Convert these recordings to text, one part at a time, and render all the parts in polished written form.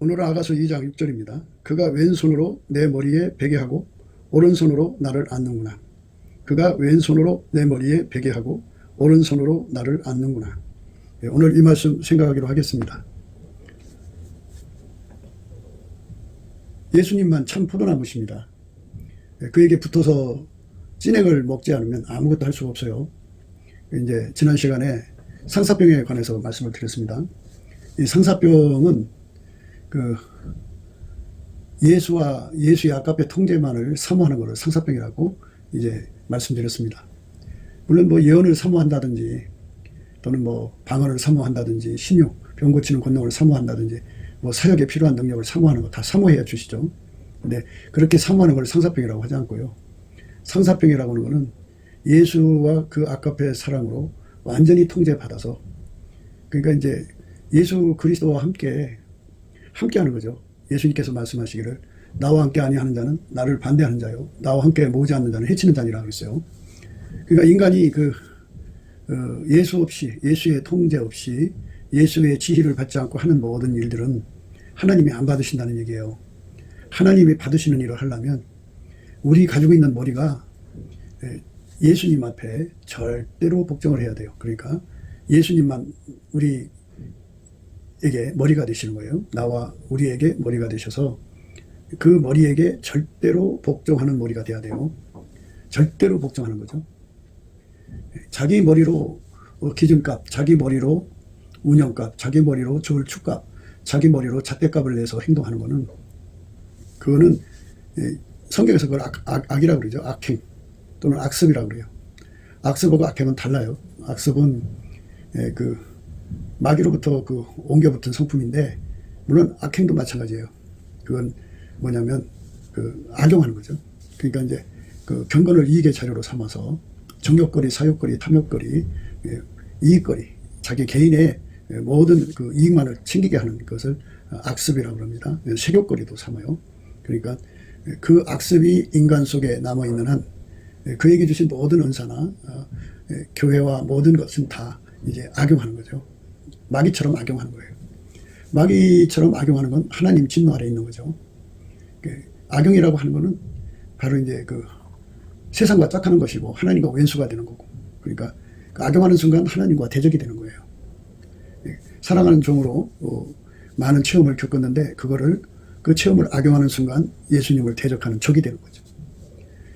오늘은 아가서 2장 6절입니다. 그가 왼손으로 내 머리에 베게 하고 오른손으로 나를 안는구나. 그가 왼손으로 내 머리에 베게 하고 오른손으로 나를 안는구나. 오늘 이 말씀 생각하기로 하겠습니다. 예수님만 참 포도나무십니다. 그에게 붙어서 찐액을 먹지 않으면 아무것도 할 수가 없어요. 이제 지난 시간에 상사병에 관해서 말씀을 드렸습니다. 이 상사병은 예수의 아까페 통제만을 사모하는 것을 상사병이라고 이제 말씀드렸습니다. 물론 뭐 예언을 사모한다든지 또는 뭐 방언을 사모한다든지 신유, 병 고치는 권능을 사모한다든지 뭐 사역에 필요한 능력을 사모하는 거 다 사모해야 주시죠. 근데 그렇게 사모하는 걸 상사병이라고 하지 않고요. 상사병이라고 하는 것은 예수와 그 아까페 사랑으로 완전히 통제받아서, 그러니까 이제 예수 그리스도와 함께 하는 거죠. 예수님께서 말씀하시기를 나와 함께 아니하는 자는 나를 반대하는 자요, 나와 함께 모으지 않는 자는 해치는 자니라고 했어요. 그러니까 인간이 예수 없이, 예수의 통제 없이, 예수의 지휘를 받지 않고 하는 모든 일들은 하나님이 안 받으신다는 얘기예요. 하나님이 받으시는 일을 하려면 우리 가지고 있는 머리가 예수님 앞에 절대로 복종을 해야 돼요. 그러니까 예수님만 우리에게 머리가 되시는 거예요. 나와 우리에게 머리가 되셔서 그 머리에게 절대로 복종하는 머리가 돼야 돼요. 절대로 복종하는 거죠. 자기 머리로 기준값, 자기 머리로 운영값, 자기 머리로 저울축값, 자기 머리로 잣대값을 내서 행동하는 거는, 그거는 성경에서 그걸 악이라고 그러죠. 악행 또는 악습이라고 그래요. 악습하고 악행은 달라요. 악습은 마귀로부터 옮겨 붙은 성품인데, 물론 악행도 마찬가지예요. 그건 뭐냐면 악용하는 거죠. 그러니까 이제 경건을 이익의 자료로 삼아서 정욕거리, 사욕거리, 탐욕거리, 이익거리, 자기 개인의 모든 이익만을 챙기게 하는 것을 악습이라고 합니다. 색욕거리도 삼아요. 그러니까 그 악습이 인간 속에 남아있는 한 그에게 주신 모든 은사나 교회와 모든 것은 다 이제 악용하는 거죠. 마귀처럼 악용하는 거예요. 마귀처럼 악용하는 건 하나님 진노 아래 있는 거죠. 악용이라고 하는 거는 바로 이제 세상과 짝하는 것이고 하나님과 왼수가 되는 거고, 그러니까 악용하는 순간 하나님과 대적이 되는 거예요. 사랑하는 종으로 많은 체험을 겪었는데 그 체험을 악용하는 순간 예수님을 대적하는 적이 되는 거죠.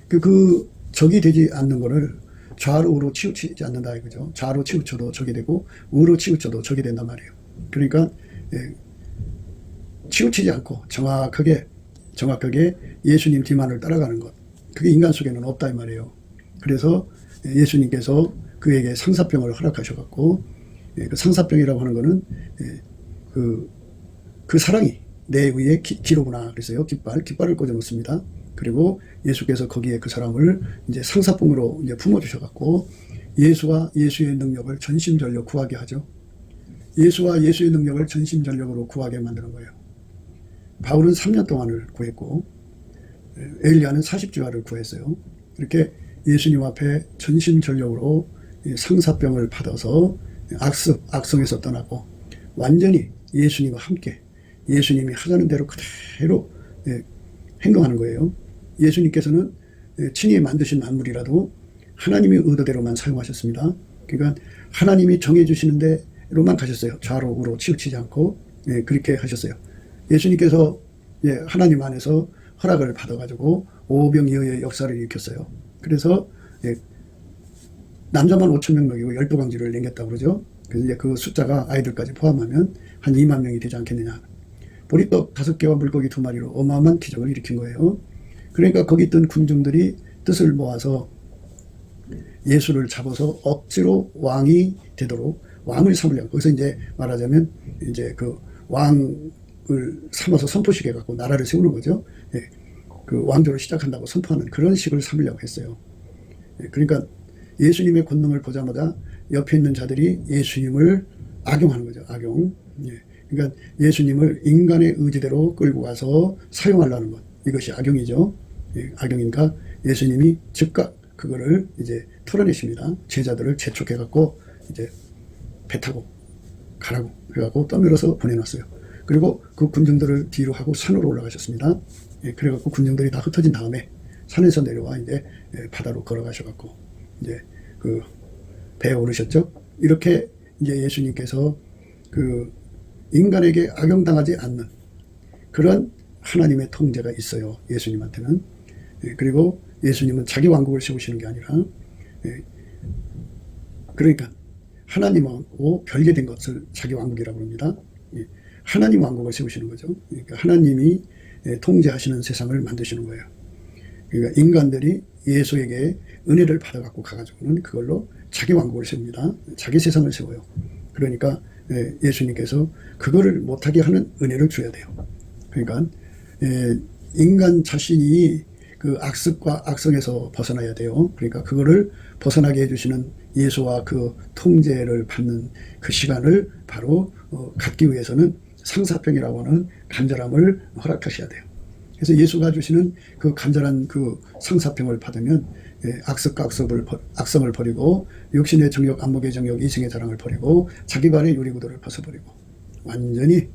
그 적이 되지 않는 거를 좌로 우로 치우치지 않는다 이거죠. 좌로 치우쳐도 적이 되고 우로 치우쳐도 적이 된단 말이에요. 그러니까 치우치지 않고 정확하게 예수님 뒤만을 따라가는 것, 그게 인간 속에는 없다 이 말이에요. 그래서 예수님께서 그에게 상사병을 허락하셔갖고, 그 상사병이라고 하는 거는 그 사랑이 내 위에 기로구나 그랬어요. 깃발을 꽂아 놓습니다. 그리고 예수께서 거기에 그 사람을 이제 상사병으로 이제 품어주셔갖고 예수와 예수의 능력을 전심전력 구하게 하죠. 예수와 예수의 능력을 전심전력으로 구하게 만드는 거예요. 바울은 3년 동안을 구했고 엘리야는 40주야를 구했어요. 이렇게 예수님 앞에 전심전력으로 상사병을 받아서 악성에서 떠나고 완전히 예수님과 함께 예수님이 하자는 대로 그대로 행동하는 거예요. 예수님께서는 친히 만드신 만물이라도 하나님의 의도대로만 사용하셨습니다. 그러니까 하나님이 정해주시는 대로만 가셨어요. 좌로 우로 치우치지 않고 그렇게 하셨어요. 예수님께서 하나님 안에서 허락을 받아가지고 오병이어의 역사를 일으켰어요. 그래서 남자만 5,000명 먹이고 12광지를 남겼다고 그러죠. 그래서 이제 그 숫자가 아이들까지 포함하면 한 2만 명이 되지 않겠느냐. 보리떡 5개와 물고기 2마리로 어마어마한 기적을 일으킨 거예요. 그러니까 거기 있던 군중들이 뜻을 모아서 예수를 잡아서 억지로 왕이 되도록 왕을 삼으려고, 거기서 이제 말하자면 이제 왕을 삼아서 선포식 해갖고 나라를 세우는 거죠. 그 왕조를 시작한다고 선포하는 그런 식을 삼으려고 했어요. 그러니까 예수님의 권능을 보자마자 옆에 있는 자들이 예수님을 악용하는 거죠. 악용. 그러니까 예수님을 인간의 의지대로 끌고 가서 사용하려는 것, 이것이 악용이죠. 악용이니까 예수님이 즉각 그거를 이제 털어내십니다. 제자들을 재촉해갖고 이제 배 타고 가라고 해갖고 떠밀어서 보내놨어요. 그리고 그 군중들을 뒤로 하고 산으로 올라가셨습니다. 예, 그래갖고 군중들이 다 흩어진 다음에 산에서 내려와 이제 바다로 걸어가셔갖고 이제 그 배에 오르셨죠. 이렇게 이제 예수님께서 그 인간에게 악용당하지 않는 그런 하나님의 통제가 있어요. 예수님한테는. 예, 그리고 예수님은 자기 왕국을 세우시는 게 아니라 그러니까 하나님하고 별개된 것을 자기 왕국이라고 합니다. 예, 하나님 왕국을 세우시는 거죠. 그러니까 하나님이 통제하시는 세상을 만드시는 거예요. 그러니까 인간들이 예수에게 은혜를 받아갖고 가가지고는 그걸로 자기 왕국을 세웁니다. 자기 세상을 세워요. 그러니까 예수님께서 그거를 못하게 하는 은혜를 줘야 돼요. 그러니까 인간 자신이 그 악습과 악성에서 벗어나야 돼요. 그러니까 그거를 벗어나게 해주시는 예수와 그 통제를 받는 그 시간을 바로 갖기 위해서는 상사병이라고 하는 간절함을 허락하셔야 돼요. 그래서 예수가 주시는 그 간절한 그 상사병을 받으면 악습과 악성을 버리고 육신의 정욕, 안목의 정욕, 이성의 자랑을 버리고 자기 발의 유리구도를 벗어버리고 완전히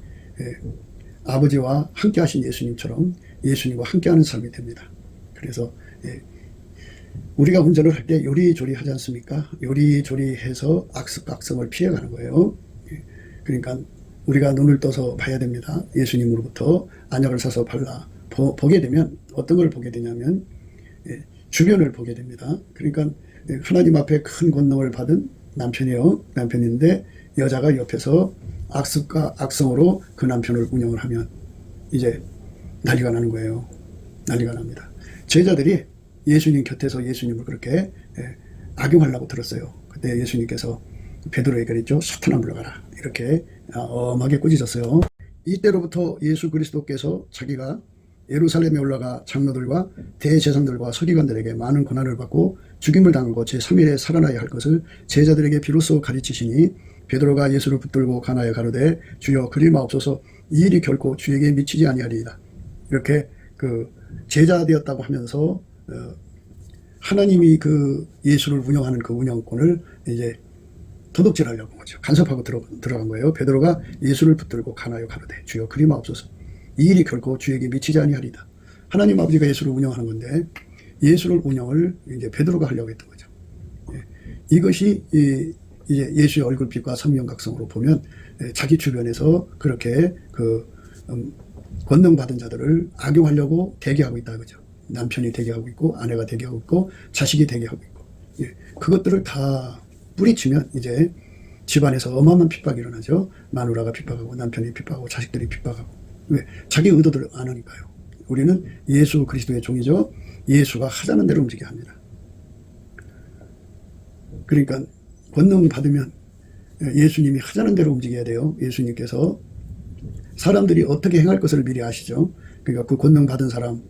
아버지와 함께 하신 예수님처럼 예수님과 함께하는 삶이 됩니다. 그래서 우리가 운전을 할 때 요리조리 하지 않습니까? 요리조리해서 악습과 악성을 피해가는 거예요. 그러니까 우리가 눈을 떠서 봐야 됩니다. 예수님으로부터 안약을 사서 발라 보게 되면 어떤 걸 보게 되냐면 주변을 보게 됩니다. 그러니까 하나님 앞에 큰 권능을 받은 남편인데 여자가 옆에서 악습과 악성으로 그 남편을 운영을 하면 이제 난리가 나는 거예요. 난리가 납니다. 제자들이 예수님 곁에서 예수님을 그렇게 악용하려고 들었어요. 그때 예수님께서 베드로에게 그랬죠. 사탄아 물러가라. 이렇게 엄하게 꾸짖었어요. 이때로부터 예수 그리스도께서 자기가 예루살렘에 올라가 장로들과 대제사장들과 서기관들에게 많은 고난을 받고 죽임을 당하고 제3일에 살아나야 할 것을 제자들에게 비로소 가르치시니 베드로가 예수를 붙들고 가나에 가로되 주여 그리마옵소서 이 일이 결코 주에게 미치지 아니하리이다. 이렇게 그 제자 되었다고 하면서 하나님이 그 예수를 운영하는 그 운영권을 이제 도둑질하려고 하죠. 간섭하고 들어간 거예요. 베드로가 예수를 붙들고 가나에 가로되 주여 그리마옵소서 이 일이 결코 주에게 미치지 아니하리이다. 하나님 아버지가 예수를 운영하는 건데 예수를 운영을 이제 베드로가 하려고 했던 거죠. 이것이 이제 예수의 얼굴빛과 성령각성으로 보면 자기 주변에서 그렇게 그 권능 받은 자들을 악용하려고 대기하고 있다 그죠. 남편이 대기하고 있고 아내가 대기하고 있고 자식이 대기하고 있고 그것들을 다 뿌리치면 이제 집안에서 어마어마한 핍박이 일어나죠. 마누라가 핍박하고 남편이 핍박하고 자식들이 핍박하고 왜? 자기 의도들을 안 하니까요. 우리는 예수 그리스도의 종이죠. 예수가 하자는 대로 움직여야 합니다. 그러니까 권능 받으면 예수님이 하자는 대로 움직여야 돼요. 예수님께서 사람들이 어떻게 행할 것을 미리 아시죠. 그러니까 그 권능 받은 사람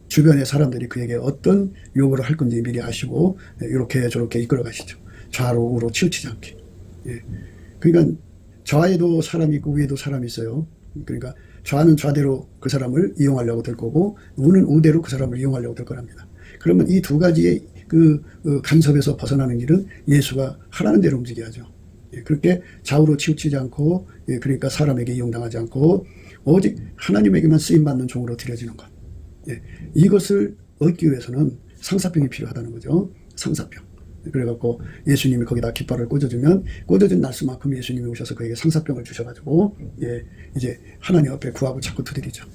주변의 사람들이 그에게 어떤 요구를 할 건지 미리 아시고 이렇게 저렇게 이끌어 가시죠. 좌로 우로 치우치지 않게. 그러니까 좌에도 사람이 있고 위에도 사람이 있어요. 그러니까 좌는 좌대로 그 사람을 이용하려고 될 거고 우는 우대로 그 사람을 이용하려고 될 거랍니다. 그러면 이 두 가지의 그 간섭에서 벗어나는 길은 예수가 하라는 대로 움직여야죠. 그렇게 좌우로 치우치지 않고 그러니까 사람에게 이용당하지 않고 오직 하나님에게만 쓰임받는 종으로 드려지는 것. 이것을 얻기 위해서는 상사병이 필요하다는 거죠. 상사병. 그래갖고 예수님이 거기다 깃발을 꽂아주면 꽂아준 날수만큼 예수님이 오셔서 그에게 상사병을 주셔가지고 이제 하나님 앞에 구하고 자꾸 두드리죠.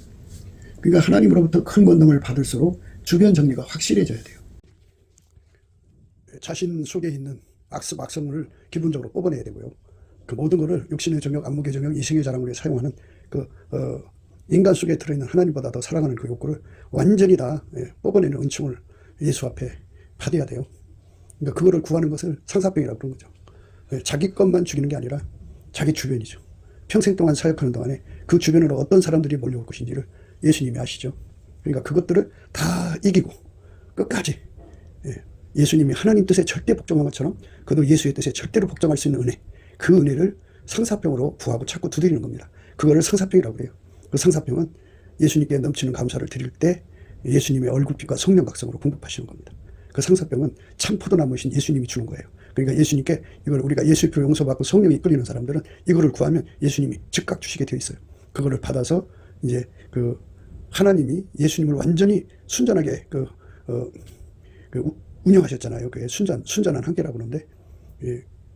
그러니까 하나님으로부터 큰 권능을 받을수록 주변 정리가 확실해져야 돼요. 자신 속에 있는 악습, 악성을 기본적으로 뽑아내야 되고요. 그 모든 것을 육신의 정욕, 안목의 정욕, 이성의 자랑을 사용하는 그 인간 속에 들어있는 하나님보다 더 사랑하는 그 욕구를 완전히 다 뽑아내는 은총을 예수 앞에 받아야 돼요. 그러니까 그거를 구하는 것을 상사병이라고 그러는 거죠. 자기 것만 죽이는 게 아니라 자기 주변이죠. 평생 동안 사역하는 동안에 그 주변으로 어떤 사람들이 몰려올 것인지를 예수님이 아시죠. 그러니까 그것들을 다 이기고 끝까지 예수님이 하나님 뜻에 절대 복종한 것처럼 그도 예수의 뜻에 절대로 복종할 수 있는 은혜, 그 은혜를 상사병으로 구하고 찾고 두드리는 겁니다. 그거를 상사병이라고 해요. 그 상사병은 예수님께 넘치는 감사를 드릴 때 예수님의 얼굴빛과 성령각성으로 공급하시는 겁니다. 그 상사병은 참 포도나무이신 예수님이 주는 거예요. 그러니까 예수님께 이걸 우리가 예수의 피로 용서받고 성령이 이끌리는 사람들은 이거를 구하면 예수님이 즉각 주시게 되어 있어요. 그거를 받아서 이제 그 하나님이 예수님을 완전히 순전하게 운영하셨잖아요. 그게 순전한 한계라고 그러는데,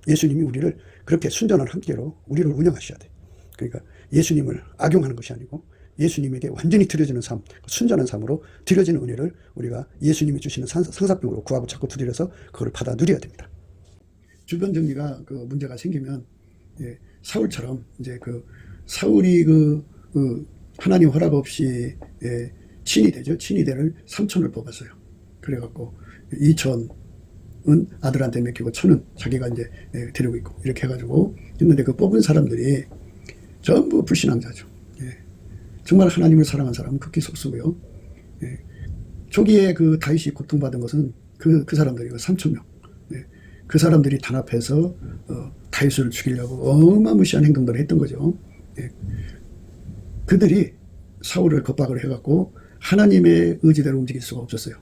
예수님이 우리를 그렇게 순전한 한계로 우리를 운영하셔야 돼. 그러니까 예수님을 악용하는 것이 아니고 예수님에게 완전히 드려지는 삶, 순전한 삶으로 드려지는 은혜를 우리가 예수님이 주시는 상사병으로 구하고 찾고 두드려서 그걸 받아 누려야 됩니다. 주변 정리가 그 문제가 생기면 사울처럼 이제 그 사울이 하나님 허락 없이 친이 되죠. 친이 되는 3천을 뽑았어요. 그래갖고 2천은 아들한테 맡기고 1천은 자기가 이제 데리고 있고 이렇게 해가지고 했는데 그 뽑은 사람들이 전부 불신앙자죠. 정말 하나님을 사랑한 사람은 극히 소수고요. 초기에 그 다윗이 고통받은 것은 그 사람들이고 3,000명. 그 사람들이 단합해서 다윗을 죽이려고 어마무시한 행동들을 했던 거죠. 그들이 사울을 겁박을 해갖고 하나님의 의지대로 움직일 수가 없었어요.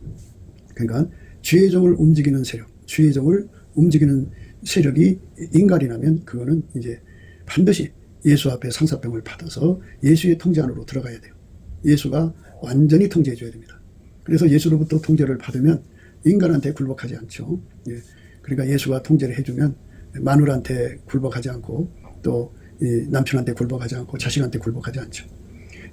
그러니까 주의 종을 움직이는 세력, 주의 종을 움직이는 세력이 인간이라면 그거는 이제 반드시 예수 앞에 상사병을 받아서 예수의 통제 안으로 들어가야 돼요. 예수가 완전히 통제해 줘야 됩니다. 그래서 예수로부터 통제를 받으면 인간한테 굴복하지 않죠. 그러니까 예수가 통제를 해주면 마누라한테 굴복하지 않고 또 남편한테 굴복하지 않고 자식한테 굴복하지 않죠.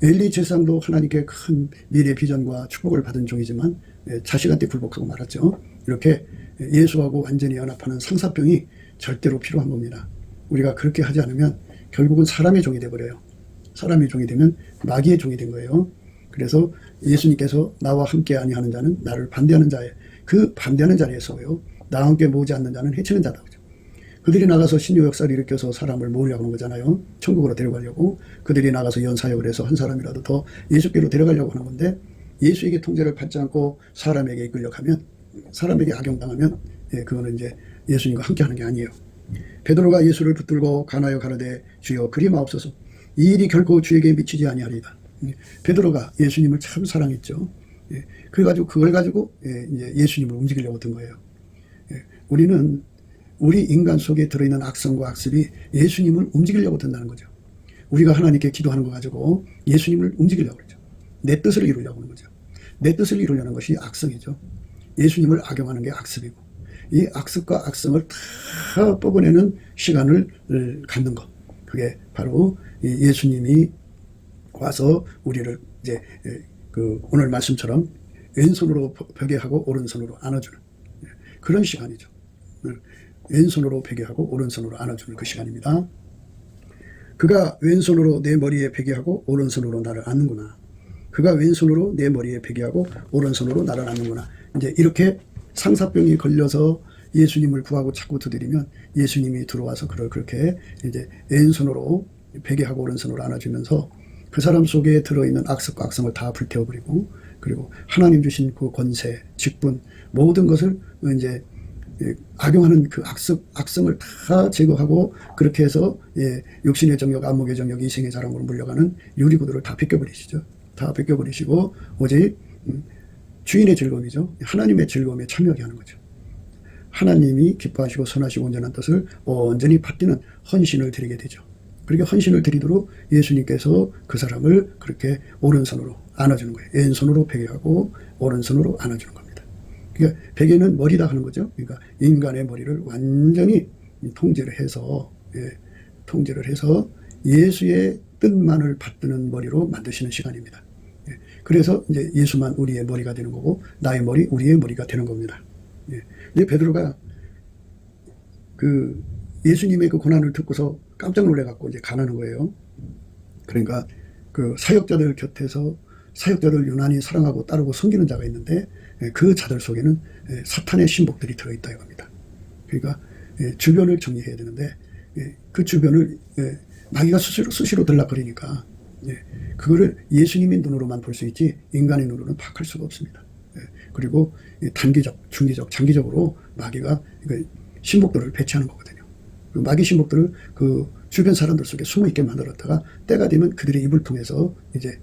엘리 제사장도 하나님께 큰 미래 비전과 축복을 받은 종이지만 자식한테 굴복하고 말았죠. 이렇게 예수하고 완전히 연합하는 상사병이 절대로 필요한 겁니다. 우리가 그렇게 하지 않으면 결국은 사람의 종이 돼버려요. 사람의 종이 되면 마귀의 종이 된 거예요. 그래서 예수님께서 나와 함께 아니하는 자는 나를 반대하는 자에, 그 반대하는 자리에서요, 나와 함께 모으지 않는 자는 해치는 자다. 그들이 나가서 신유 역사를 일으켜서 사람을 모으려고 하는 거잖아요. 천국으로 데려가려고. 그들이 나가서 연사역을 해서 한 사람이라도 더 예수께로 데려가려고 하는 건데, 예수에게 통제를 받지 않고 사람에게 이끌려가면, 사람에게 악용당하면 그거는 이제 예수님과 함께 하는 게 아니에요. 베드로가 예수를 붙들고 가나여 가로되 주여 그리 마옵소서, 이 일이 결코 주에게 미치지 아니하리이다. 베드로가 예수님을 참 사랑했죠. 그래가지고 그걸 가지고 이제 예수님을 움직이려고 든 거예요. 우리는 우리 인간 속에 들어있는 악성과 악습이 예수님을 움직이려고 든다는 거죠. 우리가 하나님께 기도하는 거 가지고 예수님을 움직이려고 그러죠. 내 뜻을 이루려고 하는 거죠. 내 뜻을 이루려는 것이 악성이죠. 예수님을 악용하는 게 악습이고, 이 악습과 악성을 다 뽑아내는 시간을 갖는 것, 그게 바로 예수님이 와서 우리를 이제 오늘 말씀처럼 왼손으로 베개하고 오른손으로 안아주는 그런 시간이죠. 왼손으로 베개하고 오른손으로 안아주는 그 시간입니다. 그가 왼손으로 내 머리에 베개하고 오른손으로 나를 안는구나. 그가 왼손으로 내 머리에 베개하고 오른손으로 나를 안는구나. 이제 이렇게 상사병이 걸려서 예수님을 구하고 찾고 두드리면 예수님이 들어와서 그를 그렇게 이제 왼손으로 베개하고 오른손으로 안아주면서 그 사람 속에 들어있는 악습과 악성을 다 불태워버리고, 그리고 하나님 주신 그 권세, 직분, 모든 것을 이제 악용하는 그 악성을 다 제거하고, 그렇게 해서 육신의 정욕, 안목의 정욕, 이생의 자랑으로 물려가는 유리구들을 다 벗겨버리시죠. 다 벗겨버리시고 오직 주인의 즐거움이죠. 하나님의 즐거움에 참여하게 하는 거죠. 하나님이 기뻐하시고 선하시고 온전한 뜻을 온전히 받드는 헌신을 드리게 되죠. 그렇게 헌신을 드리도록 예수님께서 그 사람을 그렇게 오른손으로 안아주는 거예요. 왼손으로 베개하고 오른손으로 안아주는 겁니다. 그러니까 베개는 머리다 하는 거죠. 그러니까 인간의 머리를 완전히 통제를 해서 예수의 뜻만을 받드는 머리로 만드시는 시간입니다. 그래서 이제 예수만 우리의 머리가 되는 거고, 나의 머리, 우리의 머리가 되는 겁니다. 이제 베드로가 그 예수님의 그 고난을 듣고서 깜짝 놀래갖고 이제 가난한 거예요. 그러니까 그 사역자들 곁에서 사역자들 유난히 사랑하고 따르고 섬기는 자가 있는데, 그 자들 속에는 사탄의 신복들이 들어있다 이겁니다. 그러니까 주변을 정리해야 되는데, 그 주변을 마귀가 수시로 들락거리니까 그거를 예수님의 눈으로만 볼 수 있지 인간의 눈으로는 파악할 수가 없습니다. 그리고 단기적, 중기적, 장기적으로 마귀가 신복들을 배치하는 거거든요. 그 마귀 신복들을 그 주변 사람들 속에 숨어있게 만들었다가 때가 되면 그들의 입을 통해서 이제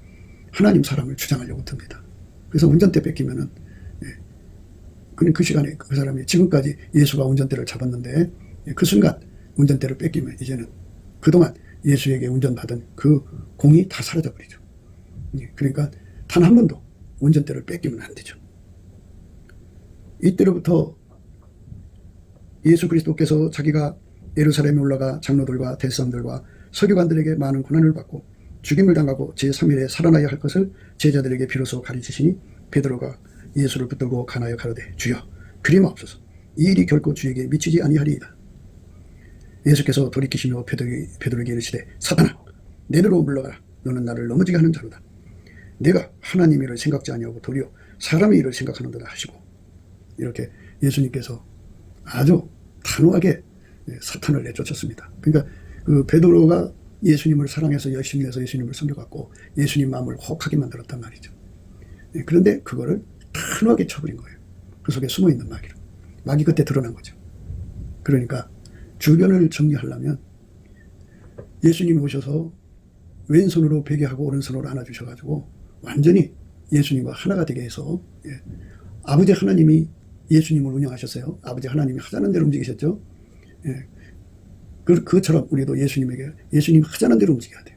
하나님 사람을 주장하려고 듭니다. 그래서 운전대 뺏기면은 그 시간에 그 사람이 지금까지 예수가 운전대를 잡았는데 그 순간 운전대를 뺏기면 이제는 그동안 예수에게 운전받은 그 공이 다 사라져버리죠. 그러니까 단 한 번도 운전대를 뺏기면 안 되죠. 이때로부터 예수 그리스도께서 자기가 예루살렘에 올라가 장로들과 대사장들과 서기관들에게 많은 고난을 받고 죽임을 당하고 제3일에 살아나야 할 것을 제자들에게 비로소 가르치시니 베드로가 예수를 붙들고 가나여 가로되 주여 그리마옵소서 이 일이 결코 주에게 미치지 아니하리이다. 예수께서 돌이키시며 베드로에게 이르시되 사탄아 내게로 물러가라 너는 나를 넘어지게 하는 자로다. 내가 하나님 일을 생각지 아니하고 도리어 사람의 일을 생각하는도다 하시고 이렇게 예수님께서 아주 단호하게 사탄을 내쫓았습니다. 그러니까 그 베드로가 예수님을 사랑해서 열심히 해서 예수님을 섬겨갖고 예수님 마음을 혹하게 만들었단 말이죠. 그런데 그거를 단호하게 쳐버린 거예요. 그 속에 숨어있는 마귀를. 마귀 그때 드러난 거죠. 그러니까 주변을 정리하려면 예수님이 오셔서 왼손으로 베개하고 오른손으로 안아주셔가지고 완전히 예수님과 하나가 되게 해서 아버지 하나님이 예수님을 운영하셨어요. 아버지 하나님이 하자는 대로 움직이셨죠. 그것처럼 우리도 예수님이 하자는 대로 움직여야 돼요.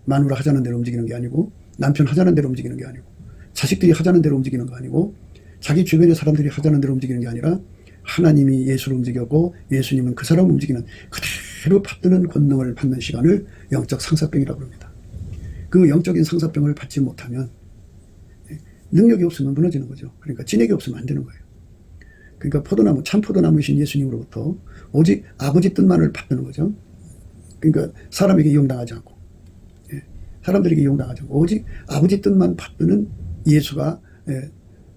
마누라 하자는 대로 움직이는 게 아니고 남편 하자는 대로 움직이는 게 아니고 자식들이 하자는 대로 움직이는 거 아니고 자기 주변의 사람들이 하자는 대로 움직이는 게 아니라 하나님이 예수를 움직였고 예수님은 그 사람을 움직이는 그대로 받드는 권능을 받는 시간을 영적 상사병이라고 합니다. 그 영적인 상사병을 받지 못하면 능력이 없으면 무너지는 거죠. 그러니까 진액이 없으면 안 되는 거예요. 그러니까 참 포도나무이신 예수님으로부터 오직 아버지 뜻만을 받드는 거죠. 그러니까 사람에게 이용당하지 않고 사람들에게 이용당하지 않고 오직 아버지 뜻만 받드는 예수가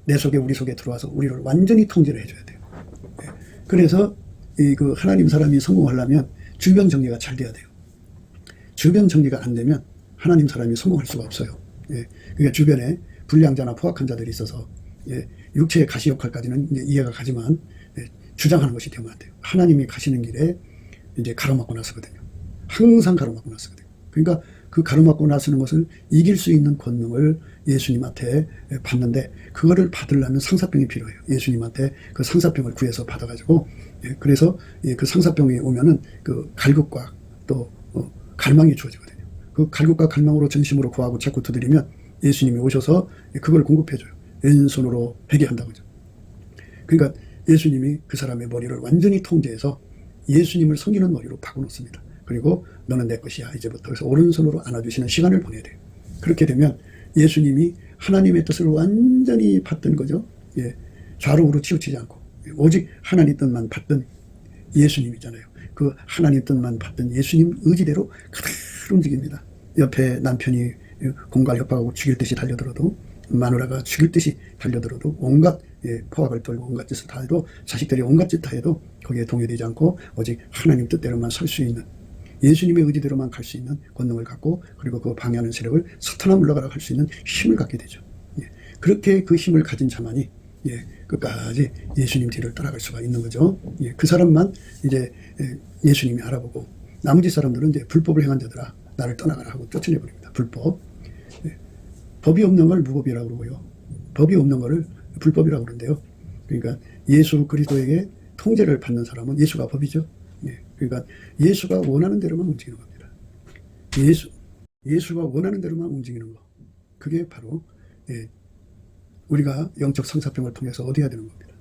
내 속에 우리 속에 들어와서 우리를 완전히 통제를 해줘야 돼요. 그래서 그 하나님 사람이 성공하려면 주변 정리가 잘 돼야 돼요. 주변 정리가 안 되면 하나님 사람이 성공할 수가 없어요. 그러니까 주변에 불량자나 포악한 자들이 있어서 육체의 가시 역할까지는 이제 이해가 가지만 주장하는 것이 되면 안 돼요. 하나님이 가시는 길에 이제 가로막고 나서거든요. 항상 가로막고 나서거든요. 그러니까 그 가로막고 나서는 것을 이길 수 있는 권능을 예수님한테 받는데 그거를 받으려면 상사병이 필요해요. 예수님한테 그 상사병을 구해서 받아가지고 그래서 그 상사병이 오면은 그 갈급과 또 갈망이 주어지거든요. 그 갈급과 갈망으로 전심으로 구하고 자꾸 두드리면 예수님이 오셔서 그걸 공급해줘요. 왼손으로 회개한다고죠. 그러니까 예수님이 그 사람의 머리를 완전히 통제해서 예수님을 섬기는 머리로 바꿔놓습니다. 그리고 너는 내 것이야 이제부터. 그래서 오른손으로 안아주시는 시간을 보내야 돼요. 그렇게 되면 예수님이 하나님의 뜻을 완전히 받던 거죠. 좌로 우로 치우치지 않고 오직 하나님 뜻만 받던 예수님이잖아요. 그 하나님 뜻만 받던 예수님 의지대로 그대로 움직입니다. 옆에 남편이 공갈 협박하고 죽일 듯이 달려들어도 마누라가 죽일 듯이 달려들어도 온갖 포악을 떨고 온갖 짓을 다 해도 자식들이 온갖 짓 다 해도 거기에 동요되지 않고 오직 하나님 뜻대로만 설 수 있는 예수님의 의지대로만 갈 수 있는 권능을 갖고 그리고 그 방해하는 세력을 사탄아 물러가라 할 수 있는 힘을 갖게 되죠. 그렇게 그 힘을 가진 자만이 끝까지 예수님 뒤를 따라갈 수가 있는 거죠. 그 사람만 이제 예수님이 알아보고 나머지 사람들은 이제 불법을 행한 자들아 나를 떠나가라 하고 쫓아내버립니다. 불법. 법이 없는 걸 무법이라고 그러고요. 법이 없는 거를 불법이라고 그러는데요. 그러니까 예수 그리스도에게 통제를 받는 사람은 예수가 법이죠. 그러니까 예수가 원하는 대로만 움직이는 겁니다. 예수가 원하는 대로만 움직이는 거. 그게 바로 우리가 영적 상사병을 통해서 얻어야 되는 겁니다.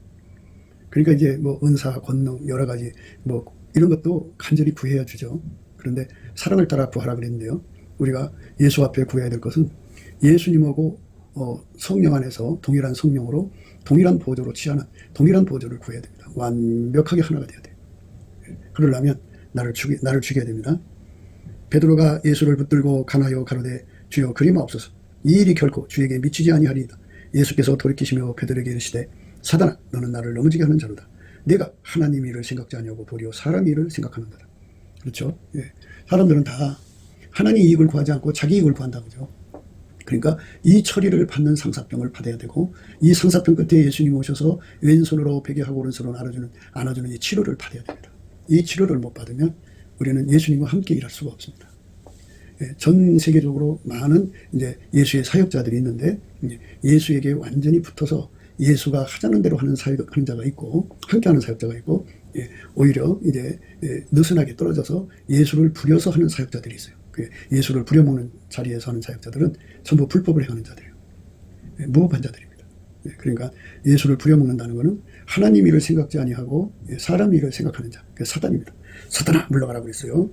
그러니까 이제 뭐 은사, 권능 여러 가지 뭐 이런 것도 간절히 구해야 주죠. 그런데 사랑을 따라 구하라 그랬는데요. 우리가 예수 앞에 구해야 될 것은 예수님하고 성령 안에서 동일한 성령으로 동일한 보조로 취하는 동일한 보조를 구해야 됩니다. 완벽하게 하나가 돼야 돼요. 그러려면 나를 죽여야 됩니다. 베드로가 예수를 붙들고 가나요 가로되 주여 그리마옵소서 이 일이 결코 주에게 미치지 아니하리이다. 예수께서 돌이키시며 베드로에게 이르시되 사단아 너는 나를 넘어지게 하는 자로다. 내가 하나님 일을 생각지 아니하고 도리어 사람 일을 생각하는도다. 그렇죠? 사람들은 다 하나님 이익을 구하지 않고 자기 이익을 구한다고죠. 그러니까 이 처리를 받는 상사병을 받아야 되고 이 상사병 끝에 예수님이 오셔서 왼손으로 베개하고 오른손으로 안아주는 이 치료를 받아야 됩니다. 이 치료를 못 받으면 우리는 예수님과 함께 일할 수가 없습니다. 전 세계적으로 많은 이제 예수의 사역자들이 있는데 예수에게 완전히 붙어서 예수가 하자는 대로 하는 자가 있고 함께하는 사역자가 있고 오히려 이제 느슨하게 떨어져서 예수를 부려서 하는 사역자들이 있어요. 그 예수를 부려먹는 자리에서 하는 사역자들은 전부 불법을 행하는 자들이에요. 무법한 자들입니다. 그러니까 예수를 부려먹는다는 것은 하나님 일을 생각지 아니하고 사람 일을 생각하는 자, 그 사단입니다. 사단아 물러가라 그랬어요.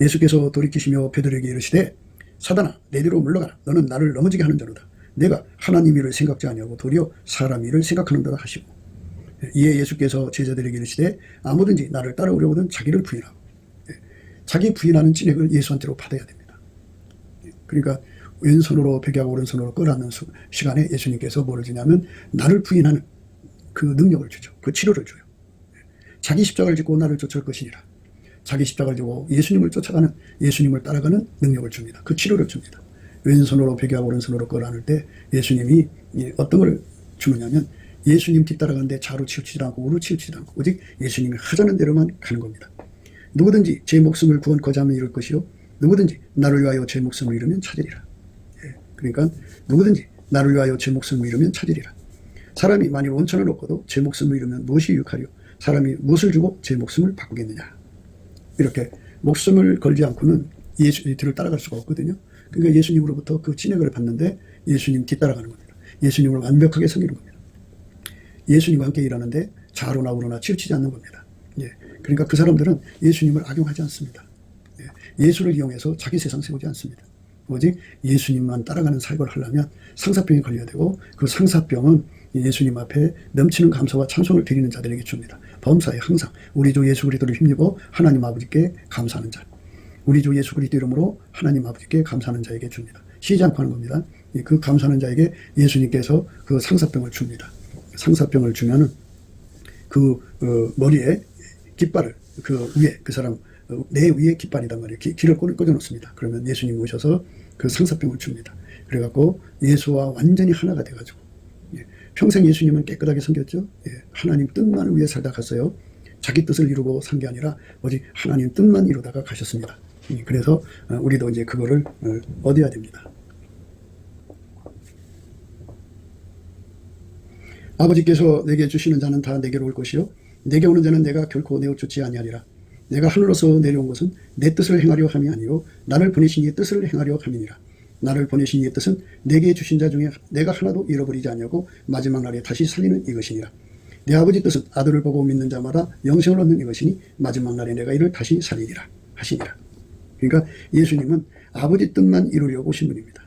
예수께서 돌이키시며 베드로에게 이르시되 사단아 내 뒤로 물러가라. 너는 나를 넘어지게 하는 자로다. 내가 하나님 일을 생각지 아니하고 도리어 사람 일을 생각하는도다 하시고, 이에 예수께서 제자들에게 이르시되 아무든지 나를 따라오려거든 자기를 부인하고, 자기 부인하는 찐액을 예수한테로 받아야 됩니다. 그러니까 왼손으로 베개하고 오른손으로 끌어안는 시간에 예수님께서 뭐를 주냐면 나를 부인하는 그 능력을 주죠. 그 치료를 줘요. 자기 십자가를 짓고 나를 쫓을 것이니라. 자기 십자가를 지고 예수님을 쫓아가는, 예수님을 따라가는 능력을 줍니다. 그 치료를 줍니다. 왼손으로 베개하고 오른손으로 끌어안을 때 예수님이 어떤 걸 주느냐면 예수님 뒤따라가는데 좌로 치우치지 않고 우로 치우치지 않고 오직 예수님이 하자는 대로만 가는 겁니다. 누구든지 제 목숨을 구원코자 하면 이룰 것이요 누구든지 나를 위하여 제 목숨을 잃으면 찾으리라. 그러니까 누구든지 나를 위하여 제 목숨을 잃으면 찾으리라. 사람이 만일 원천을 얻고도 제 목숨을 잃으면 무엇이 유익하리요? 사람이 무엇을 주고 제 목숨을 바꾸겠느냐. 이렇게 목숨을 걸지 않고는 예수님 뒤를 따라갈 수가 없거든요. 그러니까 예수님으로부터 그 찐액을 받는데 예수님 뒤따라가는 겁니다. 예수님을 완벽하게 섬기는 겁니다. 예수님과 함께 일하는데 좌로나 우로나 치우치지 않는 겁니다. 그러니까 그 사람들은 예수님을 악용하지 않습니다. 예수를 이용해서 자기 세상 세우지 않습니다. 오직 예수님만 따라가는 사역을 하려면 상사병에 걸려야 되고, 그 상사병은 예수님 앞에 넘치는 감사와 찬송을 드리는 자들에게 줍니다. 범사에 항상 우리 주 예수 그리스도를 힘입어 하나님 아버지께 감사하는 자, 우리 주 예수 그리스도 이름으로 하나님 아버지께 감사하는 자에게 줍니다. 쉬지 않고 하는 겁니다. 그 감사하는 자에게 예수님께서 그 상사병을 줍니다. 상사병을 주면은 그 머리에 깃발을, 그 위에, 그 사람 내 위에 깃발이단 말이에요. 길을 꽂아 놓습니다. 그러면 예수님 오셔서 그 상사병을 줍니다. 그래갖고 예수와 완전히 하나가 돼가지고, 평생 예수님은 깨끗하게 섬겼죠. 하나님 뜻만을 위해 살다 갔어요. 자기 뜻을 이루고 산 게 아니라 오직 하나님 뜻만 이루다가 가셨습니다. 그래서 우리도 이제 그거를 얻어야 됩니다. 아버지께서 내게 주시는 자는 다 내게로 올 것이요 내게 오는 자는 내가 결코 내어 주지 아니하리라. 내가 하늘로서 내려온 것은 내 뜻을 행하려 함이 아니요 나를 보내신 이의 뜻을 행하려 함이니라. 나를 보내신 이의 뜻은 내게 주신 자 중에 내가 하나도 잃어버리지 아니하고 마지막 날에 다시 살리는 이것이니라. 내 아버지 뜻은 아들을 보고 믿는 자마다 영생을 얻는 이것이니 마지막 날에 내가 이를 다시 살리리라 하시니라. 그러니까 예수님은 아버지 뜻만 이루려고 오신 분입니다.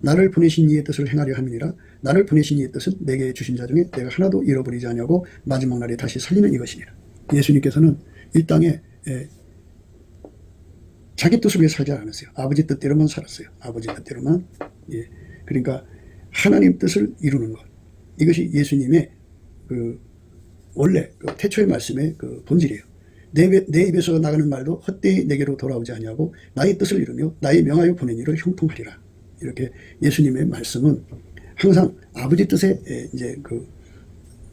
나를 보내신 이의 뜻을 행하려 함이니라. 나를 보내신 이의 뜻은 내게 주신 자 중에 내가 하나도 잃어버리지 아니하고 마지막 날에 다시 살리는 이것이니라. 예수님께서는 이 땅에 자기 뜻을 위해 살지 않았어요. 아버지 뜻대로만 살았어요. 아버지 뜻대로만. 그러니까 하나님 뜻을 이루는 것, 이것이 예수님의 그 원래 그 태초의 말씀의 그 본질이에요. 내 입에서 나가는 말도 헛되이 내게로 돌아오지 아니하고 나의 뜻을 이루며 나의 명하여 보낸 이를 형통하리라. 이렇게 예수님의 말씀은 항상 아버지 뜻에 이제 그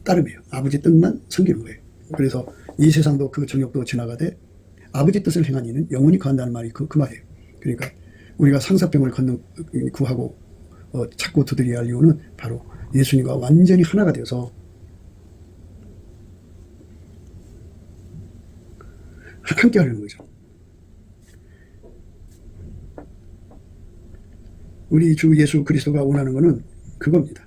따름이에요. 아버지 뜻만 섬기는 거예요. 그래서 이 세상도 그 정욕도 지나가되 아버지 뜻을 행한 이는 영원히 거한다는 말이 그 말이에요. 그러니까 우리가 상사병을 구하고 찾고 두드려야 할 이유는 바로 예수님과 완전히 하나가 되어서 함께 하려는 거죠. 우리 주 예수 그리스도가 원하는 것은 그겁니다.